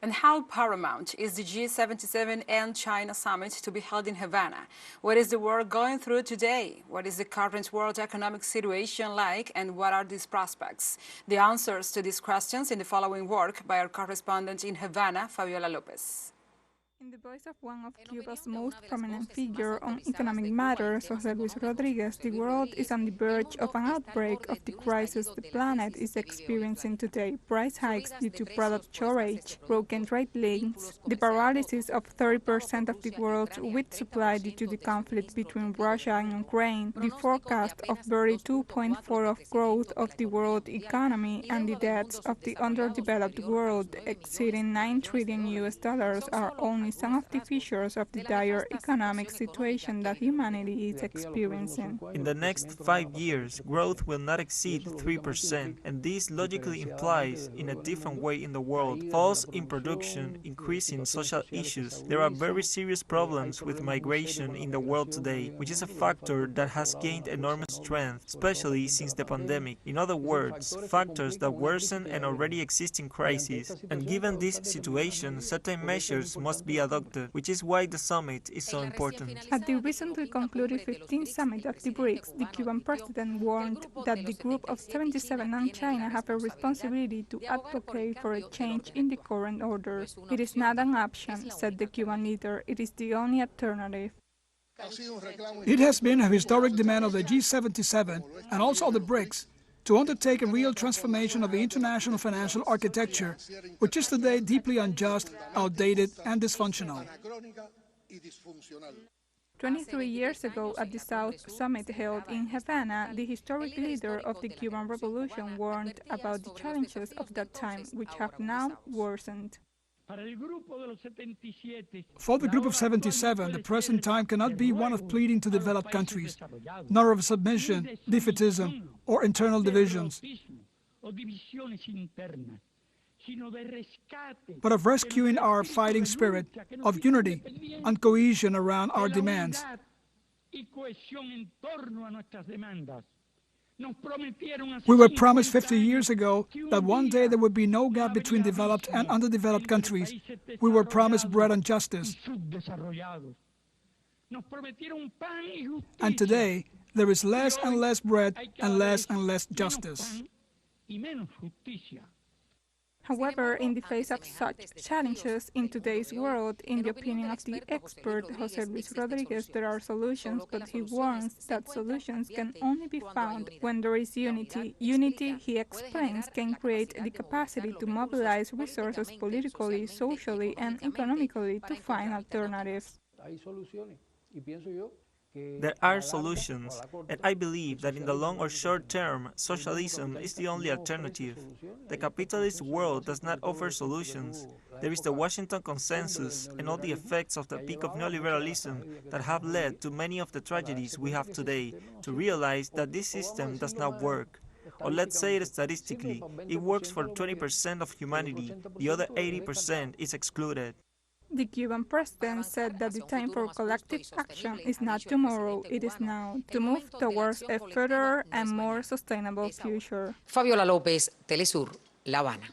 And how paramount is the G77 and China Summit to be held in Havana? What is the world going through today? What is the current world economic situation like, and what are these prospects? The answers to these questions in the following work by our correspondent in Havana, Fabiola Lopez. In the voice of one of Cuba's most prominent figures on economic matters, José Luis Rodríguez, the world is on the verge of an outbreak of the crisis the planet is experiencing today. Price hikes due to product shortage, broken trade links, the paralysis of 30% of the world's wheat supply due to the conflict between Russia and Ukraine, the forecast of barely 2.4% of growth of the world economy, and the debts of the underdeveloped world exceeding $9 trillion are only some of the features of the dire economic situation that humanity is experiencing. In the next 5 years, growth will not exceed 3%, and this logically implies, in a different way in the world, falls in production, increase in social issues. There are very serious problems with migration in the world today, which is a factor that has gained enormous strength, especially since the pandemic. In other words, factors that worsen an already existing crisis. And given this situation, certain measures must be adopted, which is why the summit is so important. At the recently concluded 15th Summit of the BRICS, the Cuban president warned that the Group of 77 and China have a responsibility to advocate for a change in the current order. It is not an option, said the Cuban leader, it is the only alternative. It has been a historic demand of the G77 and also of the BRICS to undertake a real transformation of the international financial architecture, which is today deeply unjust, outdated, and dysfunctional. 23 years ago, at the South Summit held in Havana, the historic leader of the Cuban Revolution warned about the challenges of that time, which have now worsened. For the Group of 77, the present time cannot be one of pleading to developed countries, nor of submission, defeatism, or internal divisions, but of rescuing our fighting spirit, of unity and cohesion around our demands. We were promised 50 years ago that one day there would be no gap between developed and underdeveloped countries. We were promised bread and justice. And today, there is less and less bread and less justice. However, in the face of such challenges in today's world, in the opinion of the expert José Luis Rodríguez, there are solutions, but he warns that solutions can only be found when there is unity. Unity, he explains, can create the capacity to mobilize resources politically, socially, and economically to find alternatives. There are solutions, and I believe that in the long or short term, socialism is the only alternative. The capitalist world does not offer solutions. There is the Washington Consensus and all the effects of the peak of neoliberalism that have led to many of the tragedies we have today, to realize that this system does not work. Or let's say it statistically, it works for 20% of humanity, the other 80% is excluded. The Cuban president said that the time for collective action is not tomorrow, it is now, to move towards a further and more sustainable future. Fabiola Lopez, teleSUR, La Habana.